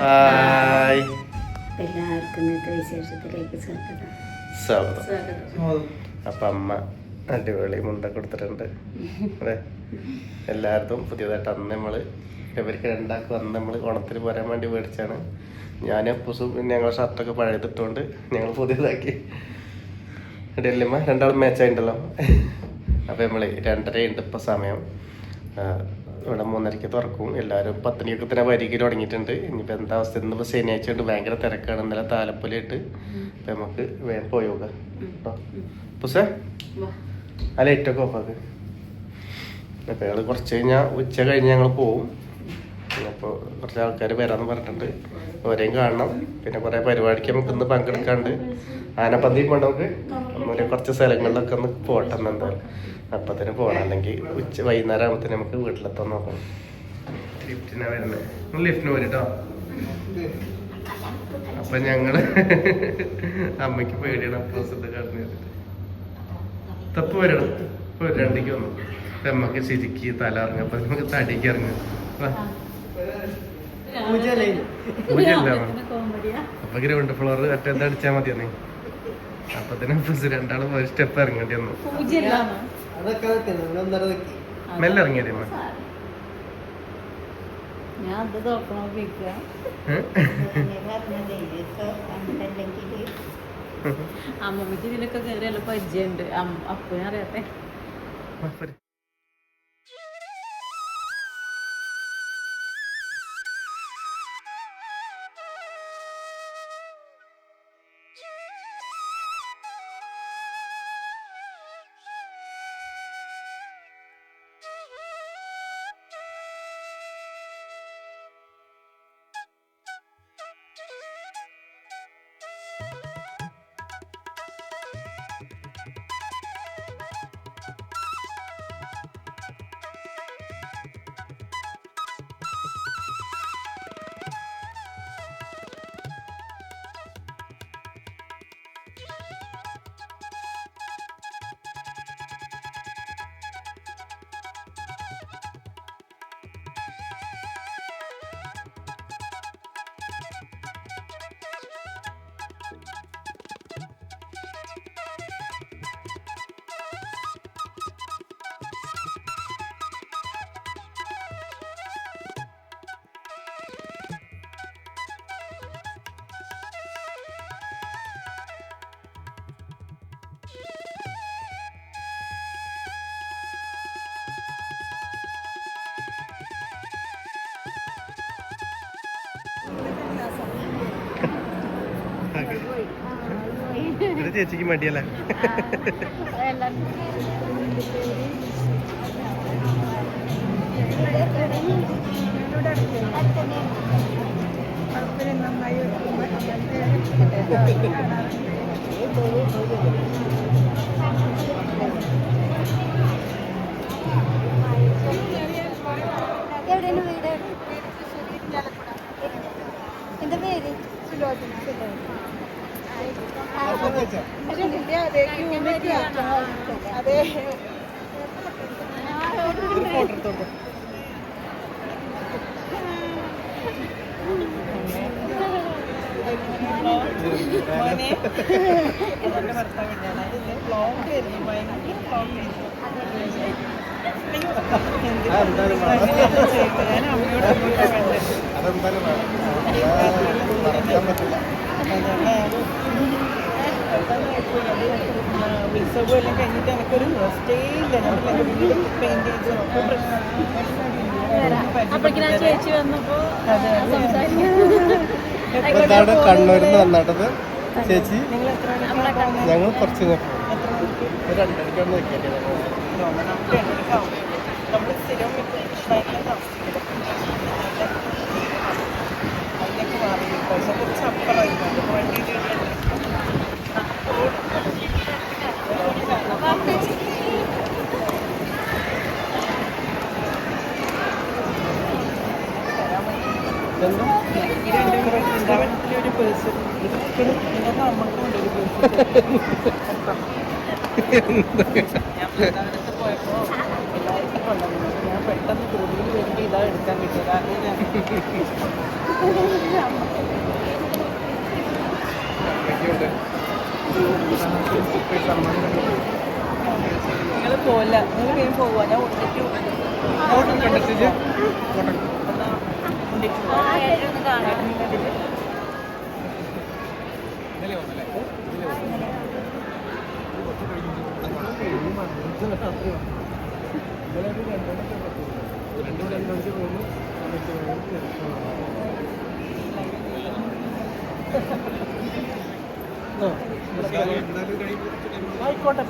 Hi. എല്ലാവർക്കും ഇന്നത്തെ വിശേഷത്തിലേക്ക് സ്വാഗതം. അപ്പം അമ്മ അടിപൊളി മുണ്ട കൊടുത്തിട്ടുണ്ട് അതെ. എല്ലായിടത്തും പുതിയതായിട്ട് അന്ന് നമ്മള് ഇവർക്ക് രണ്ടാക്കും അന്ന് നമ്മൾ ഓണത്തിന് പോരാൻ വേണ്ടി മേടിച്ചാണ്. ഞാൻ അപ്പൂസും പിന്നെ ഞങ്ങളുടെ ഷർട്ടൊക്കെ പഴയതിട്ടുകൊണ്ട് ഞങ്ങൾ പുതിയതാക്കി. ഡെല്ലിമ്മ രണ്ടാളും മാച്ചായിട്ടുണ്ടല്ലോ. അപ്പം നമ്മൾ 2:30 ഉണ്ട് ഇപ്പം സമയം. ഇവിടെ 3:30 തുറക്കും. എല്ലാവരും 10 മണിയൊക്കെ തന്നെ വരികയിൽ തുടങ്ങിയിട്ടുണ്ട്. ഇനിയിപ്പോൾ എന്താ അവസ്ഥ, ഇന്നിപ്പോൾ ശനിയാഴ്ച ഉണ്ട്, ഭയങ്കര തിരക്കാണ്. ഇന്നലെ താലപ്പൊലിയിട്ട് അപ്പം നമുക്ക് വേഗം പോയോക്കാം കേട്ടോ. പുസേ ആ ലൈറ്റൊക്കെ ഓഫാക്ക്. അപ്പോൾ ഞങ്ങൾ കുറച്ച് കഴിഞ്ഞാൽ ഉച്ച കഴിഞ്ഞ് ഞങ്ങൾ പോവും. അപ്പോൾ കുറച്ച് ആൾക്കാർ വരാമെന്ന് പറഞ്ഞിട്ടുണ്ട്, ഓരെയും കാണണം. പിന്നെ കുറേ പരിപാടിക്ക് നമുക്ക് ഇന്ന് പങ്കെടുക്കാണ്ട്. ആനപ്പന്തി പോകണം നമുക്ക്. അതുപോലെ കുറച്ച് സ്ഥലങ്ങളിലൊക്കെ ഒന്ന് പോട്ടെന്ന് എന്തായാലും അപ്പം തന്നെ പോകണം. അല്ലെങ്കിൽ വൈകുന്നേരം ആകുമ്പോഴത്തേന് നമുക്ക് വീട്ടിലെത്താൻ നോക്കണം. ലിഫ്റ്റിനാണ് വരുന്നത്. ലിഫ്റ്റിന് പോരും കേട്ടോ. അപ്പം ഞങ്ങൾ അമ്മയ്ക്ക് പേടിയാണ് അപ്പോസിട്ട് കടന്നു തപ്പ് വരണം. ഇപ്പോൾ 2:00 വന്നു. അപ്പം അമ്മക്ക് ശരിക്ക് തല ഇറങ്ങും. അപ്പം നമുക്ക് തടിക്ക് ഇറങ്ങും. അപ്പൊ ഗ്രൗണ്ട് ഫ്ലോർ മറ്റെന്താ അടിച്ചാൽ മതിയെന്നേ. അപ്പൊ തന്നെ രണ്ടാളും ഒരു സ്റ്റെപ്പ് ഇറങ്ങേണ്ടി വന്നു. മെല്ലെ ഇറങ്ങിയതേ അമ്മമ്മക്ക് ഇതിലൊക്കെ കയറിയല്ലോ പരിചയമുണ്ട്. അപ്പനും അറിയാത്തെ. ചേച്ചിക്ക് മടിയല്ലേ? എവിടെയാണ് വീട്? എന്താ പേര്? അതെ. ഉത്സവം എല്ലാം കഴിഞ്ഞിട്ട് എനിക്കൊരു സ്റ്റേ ഇല്ല. ചേച്ചി വന്നപ്പോ കണ്ണൂരിൽ നിന്ന് വന്നാട്ടത് ചേച്ചി. ഞങ്ങൾ കുറച്ച് 2:30 വെക്കേണ്ടി നമ്മൾ സ്ഥിരം അതിലേക്ക് മാറി കുറച്ച് അപ്പുറമായിരുന്നു വണ്ടി. വൃന്ദാവനത്തിലൊരു പേഴ്സൺ ഇപ്പോഴും ഇന്നത്തെ അമ്മക്കുണ്ട് ഒരു പേഴ്സൺ. ഞാൻ വൃന്ദാവനത്ത് പോയപ്പോൾ എല്ലാവർക്കും കൊണ്ടുവന്നു. ഞാൻ പെട്ടെന്ന് തൊഴിൽ വരുമ്പോൾ ഇതാ എടുക്കാൻ കിട്ടില്ല അങ്ങനെ നിങ്ങൾ പോവില്ല, നിങ്ങൾ വേഗം പോവുക. ഞാൻ ഒന്നിട്ട് ആയിക്കോട്ടെ.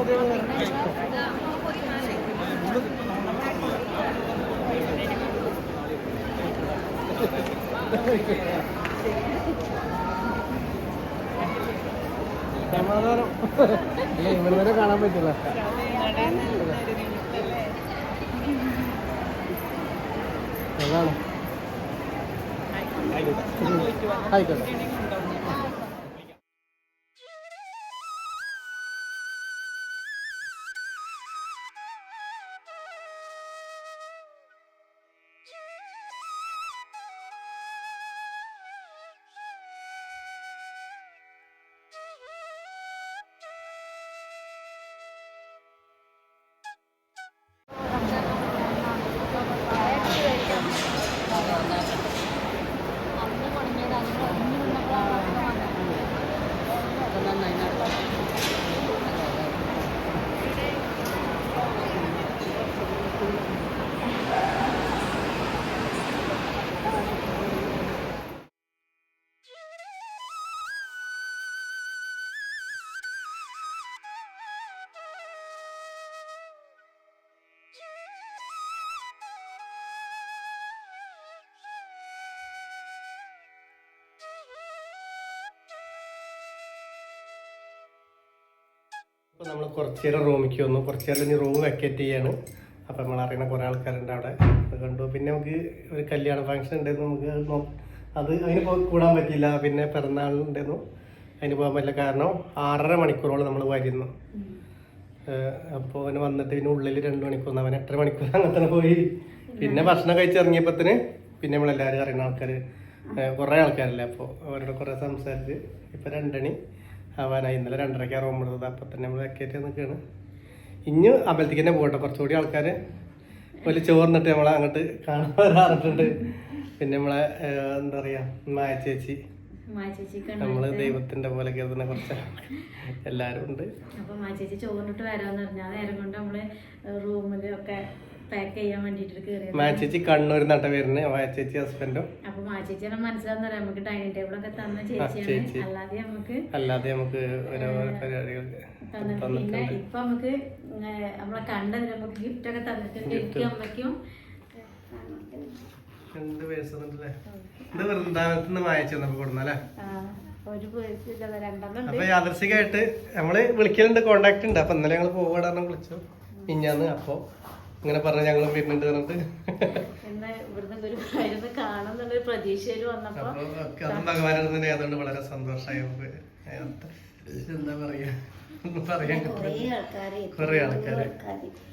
സമാധാനം ഇവിടെ വരെ കാണാൻ പറ്റില്ല. അതാണ് ആയിക്കോട്ടെ. അപ്പോൾ നമ്മൾ കുറച്ച് നേരം റൂമിലേക്ക് വന്നു. കുറച്ച് നേരം ഇനി റൂം വെക്കേറ്റ് ചെയ്യാണ്. അപ്പോൾ നമ്മൾ അറിയുന്ന കുറേ ആൾക്കാരുണ്ട് അവിടെ, അത് കണ്ടു. പിന്നെ നമുക്ക് ഒരു കല്യാണ ഫംഗ്ഷൻ ഉണ്ടായിരുന്നു, നമുക്ക് അതിന് കൂടാൻ പറ്റില്ല. പിന്നെ പിറന്നാളുണ്ടായിരുന്നു, അതിന് പോകാൻ പറ്റില്ല. കാരണം 6.5 മണിക്കൂറോളം നമ്മൾ വരുന്നു. അപ്പോൾ അവന് വന്നിട്ട് പിന്നെ ഉള്ളിൽ 2 മണിക്കൂർ, അവൻ 8 മണിക്കൂർ അങ്ങനെ തന്നെ പോയി. പിന്നെ ഭക്ഷണം കഴിച്ചിറങ്ങിയപ്പോഴത്തേന് പിന്നെ നമ്മളെല്ലാവരും അറിയുന്ന ആൾക്കാർ കുറേ ആൾക്കാരല്ലേ, അപ്പോൾ അവരോട് കുറേ സംസാരിച്ച് ഇപ്പോൾ 2 മണി ആവാനായി. ഇന്നലെ 2:30 റൂം എടുത്തത്. അപ്പം തന്നെ നമ്മൾ വെക്കേറ്റ് നിൽക്കുകയാണ്. ഇനി അമ്പലത്തേക്ക് തന്നെ പോകട്ടെ. കുറച്ചുകൂടി ആൾക്കാർ വലിയ ചോർന്നിട്ട് നമ്മളെ അങ്ങോട്ട് കാണാൻ വരാറുണ്ട്. പിന്നെ നമ്മളെ എന്താ പറയുക, മായ ചേച്ചി, നമ്മള് ദൈവത്തിന്റെ പോലെ കരുതുന്ന കുറച്ച് എല്ലാരും ഉണ്ട്. അപ്പൊ മായ ചേച്ചി ചോറിട്ട് വരാന്ന് പറഞ്ഞാൽ നേരം കൊണ്ട് നമ്മള് റൂമിലൊക്കെ പാക്ക് ചെയ്യാൻ വേണ്ടിട്ട് കയറി. മായ ചേച്ചി കണ്ണൂർ നട്ട വരുന്നത്, മായ ചേച്ചി ഹസ്ബൻഡും. അപ്പൊ മായ ചേച്ചിയെ മനസ്സിലാന്ന് പറയാം, നമുക്ക് ഡൈനിങ് ടേബിൾ ഒക്കെ തന്ന ചേച്ചിയാണ്. അല്ലാതെ നമുക്ക് ഓരോ പരിപാടികൾ പിന്നെ ഇപ്പൊ നമുക്ക് നമ്മളെ കണ്ടത് നമുക്ക് ഗിഫ്റ്റ് ഒക്കെ തന്നിട്ടുണ്ട്. എനിക്കും അമ്മയ്ക്കും 2 വയസ്സുണ്ടല്ലേ. ഇത് വൃന്ദാവനത്തിന് വായിച്ചു വന്നപ്പോ കൊടുന്നല്ലേ. അപ്പൊ യാദർശികമായിട്ട് നമ്മള് വിളിക്കലുണ്ട്, കോണ്ടാക്ട് ഉണ്ട്. അപ്പൊ ഇന്നലെ ഞങ്ങള് പോവാടാന്ന് വിളിച്ചു ഇഞ്ഞാന്ന്. അപ്പൊ ഇങ്ങനെ പറഞ്ഞ ഞങ്ങളും വരുന്നുണ്ട് പറഞ്ഞിട്ട് അതും ഭഗവാനോട് തന്നെ. അതുകൊണ്ട് വളരെ സന്തോഷമായി. നമുക്ക് എന്താ പറയാ, പറയാൻ കുറെ ആൾക്കാര്,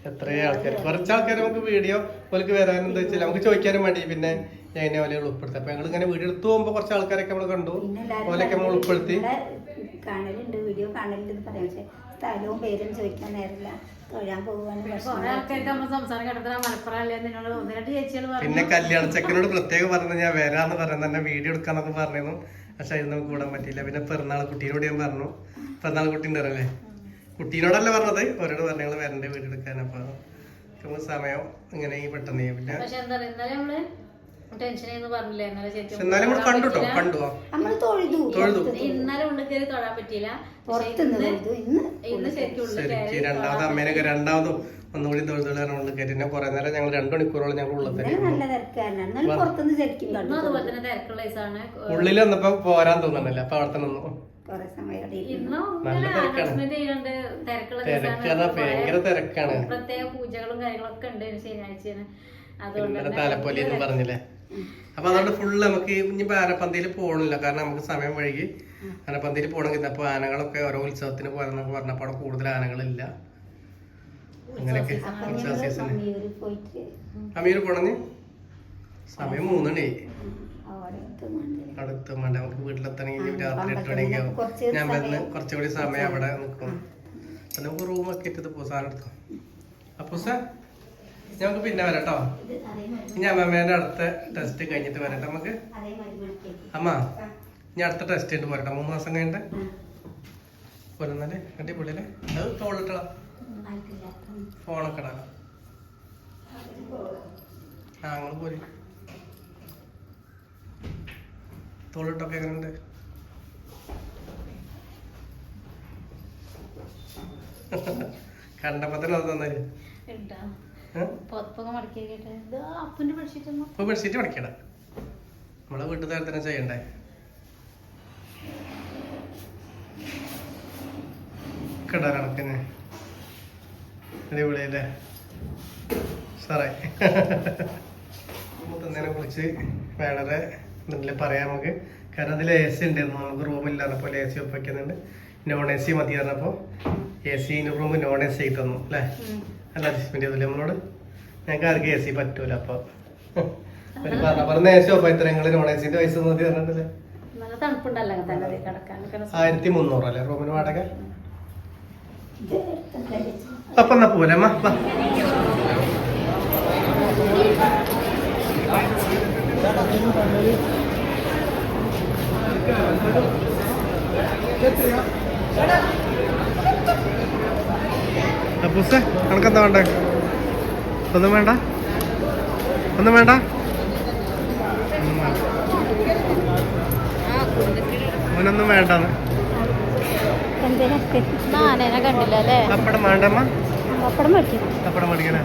എത്രയോ ആൾക്കാർ, കുറച്ചാൾക്കാർ നമുക്ക് വീഡിയോ പോലക്ക് വരാനെന്താ വെച്ചാൽ നമുക്ക് ചോദിക്കാനും വേണ്ടി പിന്നെ ഞാൻ എന്നെ പോലെ ഉൾപ്പെടുത്തി. അപ്പൊ ഞങ്ങൾ ഇങ്ങനെ വീഡിയോ എടുത്തു പോകുമ്പോ കുറച്ച് ആൾക്കാരൊക്കെ നമ്മൾ കണ്ടു, പോലെയൊക്കെ നമ്മൾ ഉൾപ്പെടുത്തി. കാണലുണ്ട്, വീഡിയോ കാണലുണ്ട് പറയാം, പക്ഷെ സ്ഥലവും പേരും ചോദിക്കാൻ നേരില്ല. പിന്നെ കല്യാണ ചെക്കനോട് പ്രത്യേകം പറഞ്ഞു ഞാൻ വരാന്ന് പറയുന്നത്, തന്നെ വീഡിയോ എടുക്കാന്നൊക്കെ പറഞ്ഞിരുന്നു. പക്ഷെ അതിന് നമുക്ക് കൂടാൻ പറ്റിയില്ല. പിന്നെ പിറന്നാൾ കുട്ടീനോട് ഞാൻ പറഞ്ഞു, പിറന്നാൾ കുട്ടി ഉണ്ടായിരുന്നല്ലേ, കുട്ടീനോടല്ല പറഞ്ഞത്, അവരോട് പറഞ്ഞു ഞങ്ങൾ വരണ്ടേ വീഡിയോ എടുക്കാൻ. അപ്പൊ നമുക്ക് സമയം ഇങ്ങനെ പെട്ടെന്ന് പിന്നെ എന്നാലും നമ്മൾ കണ്ടു കണ്ടു ഇന്നലെ ഉള്ളിൽ കയറി തൊഴാൻ പറ്റിയില്ല. ശരിക്കും രണ്ടാമത് അമ്മേനൊക്കെ രണ്ടാമതും ഒന്നുകൂടി തൊഴിലുകാരാണ് ഉള്ളിൽ കയറ്റി. പിന്നെ കുറെ നേരം ഞങ്ങൾ 2 മണിക്കൂറോളം ഞങ്ങൾ ഉള്ളിൽ തന്നെ. ഉള്ളിൽ വന്നപ്പോ പോരാൻ തോന്നണില്ല. അപ്പൊ അവിടെ തന്നെ നിന്നു. നല്ല തിരക്കാണ്, ഭയങ്കര തിരക്കാണ്. പ്രത്യേക പൂജകളും കാര്യങ്ങളൊക്കെ ഉണ്ട് ശനിയാഴ്ചയാണ്. താലപ്പൊലി എന്ന് പറഞ്ഞില്ലേ. അപ്പൊ അതുകൊണ്ട് ഫുള്ള് നമുക്ക് ഇനി ആനപ്പന്തിയിൽ പോകണില്ല, കാരണം നമുക്ക് സമയം വഴുകി. ആനപ്പന്തിയിൽ പോകണമെങ്കിൽ അപ്പൊ ആനകളൊക്കെ ഓരോ ഉത്സവത്തിന് പോയെന്നൊക്കെ പറഞ്ഞപ്പോ അവിടെ കൂടുതൽ ആനകളില്ല. അങ്ങനെയൊക്കെ ഉത്സവ സീസൺ. അമീർ പോണഞ്ഞ് സമയം 3 മണി അടുത്ത് മണ്ട നമുക്ക് വീട്ടിലെത്തണമെങ്കിൽ രാത്രി 8 മണിയൊക്കെ ആവും. ഞാൻ വരുന്ന കുറച്ചുകൂടി സമയം അവിടെ നിൽക്കും. അപ്പൊ നമുക്ക് റൂമൊക്കെ ഇട്ടത് പോ സാധനം എടുത്തു. അപ്പൊ സാർ ഞങ്ങൾക്ക് പിന്നെ വരാം കേട്ടോ. ഇനി അമ്മേന്റെ അടുത്ത ടെസ്റ്റ് കഴിഞ്ഞിട്ട് വരട്ടെ നമുക്ക്. അമ്മ ഇനി അടുത്ത ടെസ്റ്റ് ആയിട്ട് പോരട്ടെ 3 മാസം കഴിഞ്ഞിട്ട് പോരുന്നല്ലേ. അടിപൊളിയല്ലേ? അത് തോളിട്ടാ ഫോണൊക്കെ ഇടാം. ആ അങ്ങോട്ട് പോരി. തോളിട്ടൊക്കെ എങ്ങനെയുണ്ട്? കണ്ടപ്പോ തന്നെ അത് തന്നാല് ബെഡ്ഷീറ്റ് മടക്കിയടാ. നമ്മളെ വീട്ടിൽ തന്നെ ചെയ്യണ്ടേ? കണ്ടാ കണക്കിന് അടിപൊളിയല്ലേ സാറേ? മുത്തന്നേനെ കുറിച്ച് വളരെ എന്തെങ്കിലും പറയാം നമുക്ക്. കാരണം അതിൽ AC ഉണ്ടായിരുന്നു, നമുക്ക് റൂമില്ല പറഞ്ഞപ്പോൾ AC ഒപ്പിക്കുന്നുണ്ട്. നോൺ AC മതി പറഞ്ഞപ്പോൾ AC റൂം നോൺ AC ആയി തന്നു അല്ലേ? അല്ല അഡ്ജസ്റ്റ്മെന്റ് ചെയ്തില്ല നമ്മളോട്. ഞങ്ങൾക്ക് ആർക്കും AC പറ്റൂല. അപ്പൊ ഒരു പറഞ്ഞ AC ഒപ്പം ഇത്ര നിങ്ങൾ നോൺ ACന്റെ പൈസ മതി പറഞ്ഞിട്ടില്ലേ? 1300 അല്ലേ റൂമിന് വാടക? അപ്പൊ എന്നാ പോലെ അമ്മ. അപ്പൂസേ നിനക്കെന്താ വേണ്ടേ? ഒന്നും വേണ്ട, ഒന്നും വേണ്ട. അവനൊന്നും വേണ്ടെന്ന് പപ്പടം വേണ്ടമ്മ. പപ്പടം മേടിക്കണേ?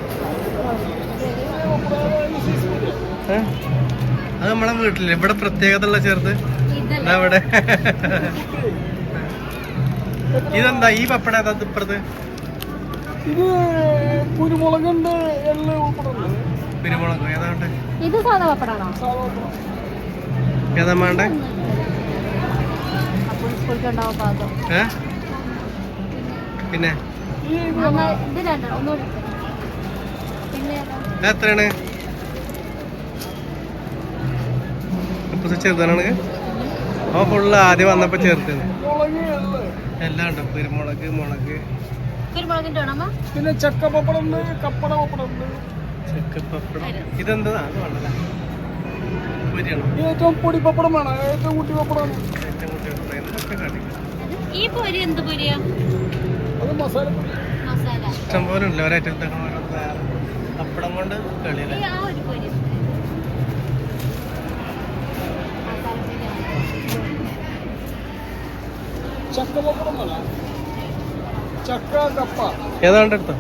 അത് നമ്മളെ വീട്ടില് ഇവിടെ പ്രത്യേകത ഉള്ള ചേർത്ത് ഇവിടെ. ഇതെന്താ ഈ പപ്പടം? ഏതാ ഇപ്പുറത്ത്? കുരുമുളകുണ്ട്. കുരുമുളക് ഏതാണ്ട്? ഇത് സാധാ പപ്പടാണോ? ഏതാ വേണ്ടേ? പിന്നെ എത്രയാണ്? ചെറുതാണ്. അവ ഫുള്ള് ആദ്യം വന്നപ്പോ ചേർത്തത് എല്ലാം ഉണ്ട്. കുരുമുളക്, മുളക്, പിന്നെ ചക്കപ്പപ്പടം, കപ്പട പപ്പടം, ചക്കപ്പപ്പടം. ഇതെന്താ? അത് വേണ്ടല്ല, പൊരിയാണോ? ഏറ്റവും പൊടി പപ്പടം വേണം. ഏറ്റവും കുട്ടി പപ്പടം. ഏറ്റവും കുട്ടി പപ്പടം എന്തൊക്കെ കാട്ടി. ഈ പൊരി എന്ത് പൊരിയാ? അത് മസാല ഇഷ്ടം പോലെ ഉണ്ട്. ഒരേറ്റം പപ്പടം കൊണ്ട് കളിയല്ലേ? ചക്ക പപ്പടം വേണം. ചക്ക കപ്പ ഏതാണ്ട് എടുത്തോ?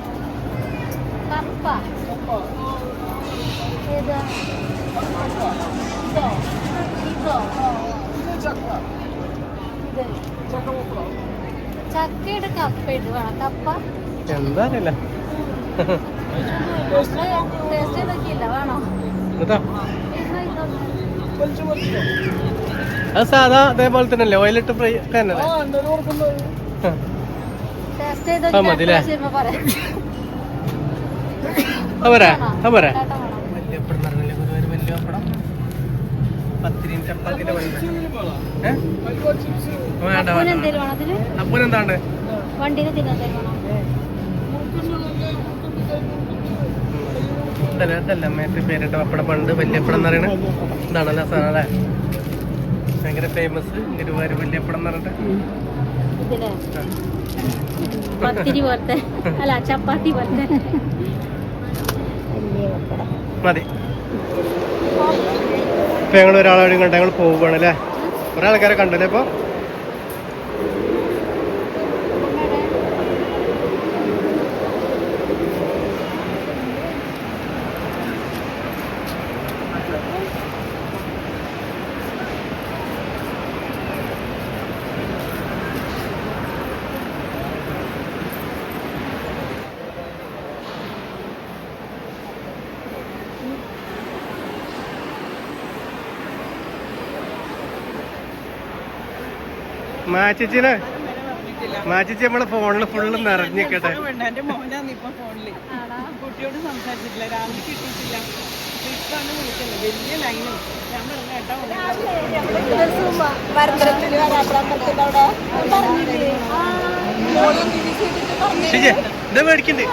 ചക്കയുടെ കപ്പ ഇത് വേണം. കപ്പ എന്താ അറിയില്ല. വേണോ? അത് സാധാ അതേപോലെ തന്നെയല്ലേ? ഓയിലിട്ട് ഫ്രൈ തന്നെ മതില്ലേ? പോരാ? പോരാ? വലിയ പപ്പടം പറഞ്ഞില്ലേ? വലിയ പപ്പടം പത്തിരിയും ചപ്പാത്തിന്റെ വേണ്ട. അപ്പനെന്താണ്ട് ഇതല്ല അമ്മേന്റെ പേരിട്ട പപ്പടം. പണ്ട് വല്യപ്പടം എന്ന് പറയണ ഇതാണല്ലോ സാധനം അല്ലേ? ഭയങ്കര ഫേമസ് ഗുരുവായൂർ വല്യപ്പടം എന്ന് പറഞ്ഞിട്ട്. പത്തിരി പോലത്തെ അല്ല ചപ്പാത്തി പോലത്തെ മതി. ഇപ്പൊ ഞങ്ങൾ ഒരാളെ കണ്ട ഞങ്ങൾ പോവുകയാണല്ലേ? കുറെ ആൾക്കാരെ കണ്ടല്ലേ ഇപ്പൊ? മാച്ചിച്ചിന് മാറ്റിച്ച് നമ്മളെ ഫോണില് ഫുള്ള് നിറഞ്ഞിക്കട്ടെ. എന്റെ മോനാന്ന് ഇപ്പൊ ഫോണില് കുട്ടിയോട് സംസാരിച്ചിട്ടില്ല, രാവിലെ കിട്ടിയിട്ടില്ല. ഇപ്പാണ് വിളിക്കുന്നത്, വലിയ ലൈനും. ഞാൻ പറഞ്ഞു കേട്ടോ ഇത് മേടിക്കണ്ട്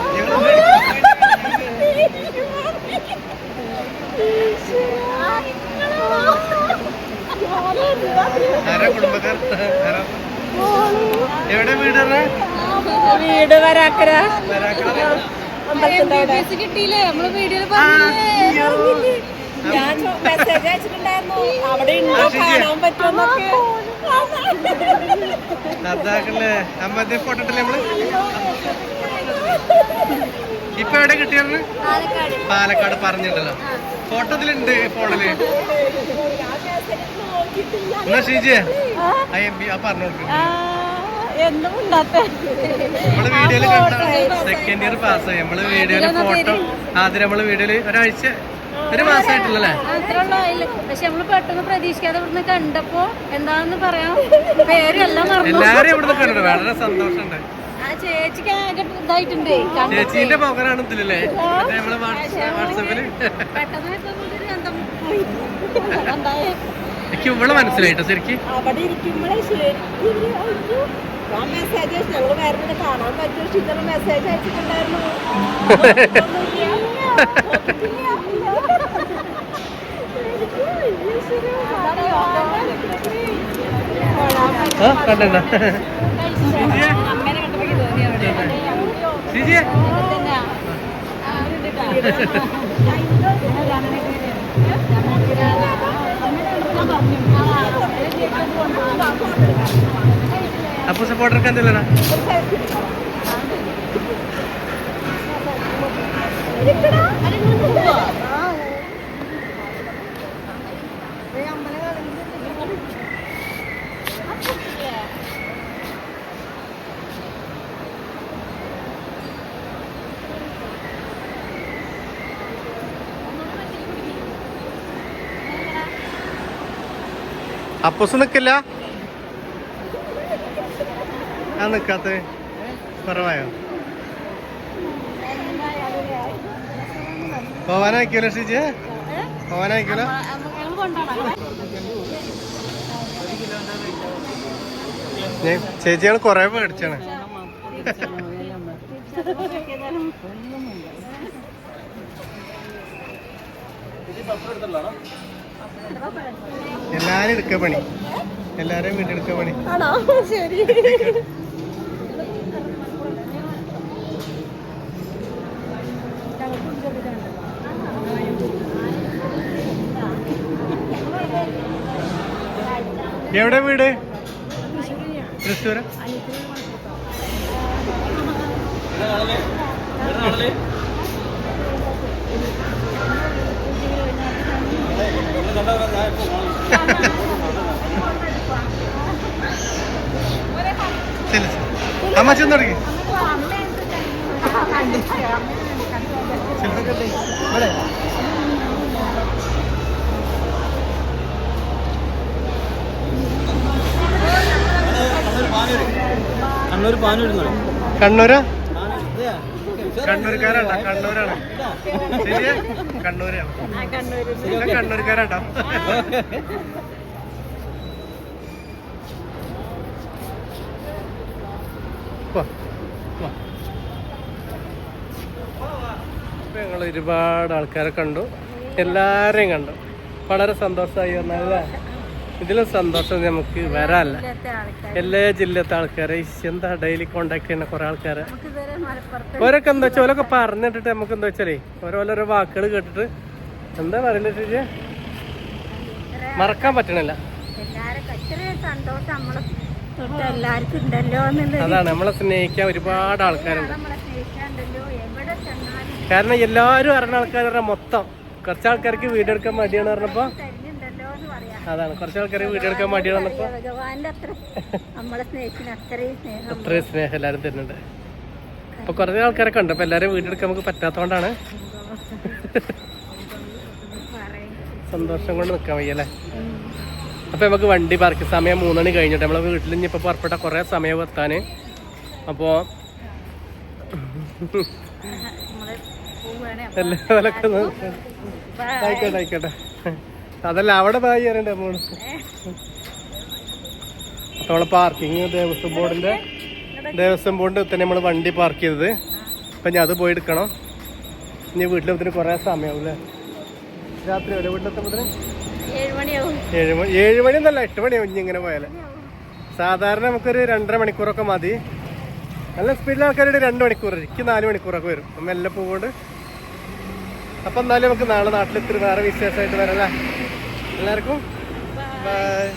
ആരാ കുടുംബക്കാർ? എവിടെ വീട്? വീട് വരാക്കര. കിട്ടിയില്ലേ നമ്മള് വീഡിയോയിൽ ഞാൻ മെസ്സേജ് അയച്ചിട്ടുണ്ടായിരുന്നു, അവിടെ ഉണ്ടോ കാണാൻ പറ്റുമെന്നൊക്കെ. അതാക്കല്ലേ അമ്മ ഫോട്ടോ ഇട്ടല്ലേ നമ്മള്. ഇപ്പൊ എവിടെ കിട്ടിയായിരുന്നു? പാലക്കാട് പറഞ്ഞിട്ടല്ലോ, ഫോട്ടോ ഇതിലുണ്ട് ഫോണില്. എന്നാ ഷീജേ പറഞ്ഞു കൊടുക്കും. നമ്മള് വീഡിയോയില് കണ്ട സെക്കൻഡ് ഇയർ പാസ്സായി. നമ്മള് വീഡിയോയില് ഫോട്ടോ ആദ്യം നമ്മള് വീഡിയോയില് ഒരാഴ്ച 1 മാസമായിട്ടില്ലല്ലേ? പക്ഷെ നമ്മള് പെട്ടെന്ന് പ്രതീക്ഷിക്കാതെ ഇവിടുന്ന് കണ്ടപ്പോ എന്താന്ന് പറയാം, പേരെല്ലാം എല്ലാരും ഇവിടുന്ന് കണ്ടു. വളരെ സന്തോഷമുണ്ട്. ചേച്ചിക്ക് ആകെ ഇതായിട്ടുണ്ട്. ചേച്ചീന്റെ പകരാണ് ഇതിലല്ലേ നമ്മള് വാട്സാപ്പില്. എനിക്ക് ഇവളെ മനസ്സിലായിട്ടോ ശരിക്കും. അവിടെ ഇരിക്കുമ്പോഴേ ശരിക്കും ഞാൻ മെസ്സേജ് അയച്ചു, ഞങ്ങള് വേറെ കാണാൻ പറ്റുമോ ടീച്ചർ മെസ്സേജ് അയച്ചിട്ടുണ്ടായിരുന്നു. കണ്ട അപ്പൊ സപ്പോർട്ടർക്ക് എന്തല്ലടാ അപ്പൂസ് നിക്കില്ല. ആ നിക്കാത്ത കുറവായോ? പോവാനായിക്കൂല ഷീജ, പോവാനായിക്കൂല. ചേച്ചിയാണ് കൊറേ പേടിച്ചാണ്. എല്ലാരും എടുക്ക പണി, എല്ലാരെയും വീട്ടെടുക്ക പണി. ശരി. എവിടെ വീട്? തൃശ്ശൂര്. അമ്മ ചെന്ന് തുടങ്ങി. കണ്ണൂരാ? കണ്ണൂർക്കാരാണ്. കണ്ണൂരാണ് ശരിയാ, കണ്ണൂരാണ്. കണ്ണൂർക്കാരാട്ടോ. ഞങ്ങൾ ഒരുപാട് ആൾക്കാരെ കണ്ടു, എല്ലാരെയും കണ്ടു. വളരെ സന്തോഷമായി വന്നല്ലേ. ഇതിലും സന്തോഷം നമുക്ക് വരാല്ല. എല്ലാ ജില്ലത്തെ ആൾക്കാരെ എന്താ ഡെയിലി കോണ്ടാക്ട് ചെയ്യുന്ന കുറെ ആൾക്കാരെ. ഓരൊക്കെ എന്താ വെച്ചാൽ ഓരൊക്കെ പറഞ്ഞിട്ടിട്ട് നമുക്ക് എന്താ വെച്ചാലേ ഓരോരോ വാക്കുകൾ കേട്ടിട്ട് എന്താ പറയുന്നത് ചേച്ചി മറക്കാൻ പറ്റണില്ല. അതാണ്, നമ്മളെ സ്നേഹിക്കാൻ ഒരുപാട് ആൾക്കാരുണ്ട്. കാരണം എല്ലാവരും അറിഞ്ഞ ആൾക്കാരുടെ മൊത്തം കുറച്ച് ആൾക്കാർക്ക് വീഡിയോ എടുക്കാൻ മടിയാണ് പറഞ്ഞപ്പോ, അതാണ് കുറച്ച് ആൾക്കാർക്ക് വീഡിയോ എടുക്കാൻ മടിയാണ് പറഞ്ഞപ്പോ അത്രയും സ്നേഹം എല്ലാരും തരുന്നുണ്ട്. അപ്പൊ കുറേ ആൾക്കാരെ കണ്ടു. അപ്പൊ എല്ലാരും വീഡിയോ എടുക്കാൻ നമുക്ക് പറ്റാത്തോണ്ടാണ് സന്തോഷം കൊണ്ട് നിക്കാൻ വയ്യല്ലേ. അപ്പൊ നമുക്ക് വണ്ടി പാർക്ക് സമയം 3 മണി കഴിഞ്ഞിട്ട് നമ്മളെ വീട്ടിൽ ഇനി ഇപ്പൊ പുറപ്പെട്ട കുറെ സമയം എത്താന്. അപ്പോൾ ആയിക്കോട്ടെ അതല്ല അവിടെ ബായി അറിയണ്ടേ മോള്. നമ്മളെ പാർക്കിങ് ദേവസ്വം ബോർഡിന്റെ തന്നെ നമ്മൾ വണ്ടി പാർക്ക് ചെയ്തത്. അപ്പം ഞാൻ അത് പോയി എടുക്കണം. ഇനി വീട്ടിലെത്തിന് കുറേ സമയമാവും അല്ലേ? രാത്രി വരെ വീട്ടിലെത്തുമ്പോൾ 7 മണി എന്നല്ല 8 മണിയാവും ഇനി ഇങ്ങനെ പോയാൽ. സാധാരണ നമുക്കൊരു 2.5 മണിക്കൂറൊക്കെ മതി. നല്ല സ്പീഡിൽ ആൾക്കാരുടെ 2 മണിക്കൂർ, എനിക്ക് 4 മണിക്കൂറൊക്കെ വരും. അപ്പം എല്ലാം പോകുകൊണ്ട്. അപ്പം എന്നാലും നമുക്ക് നാളെ നാട്ടിലെത്തിരി വേറെ വിശേഷമായിട്ട് വരാം അല്ലേ? എല്ലാവർക്കും ബൈ.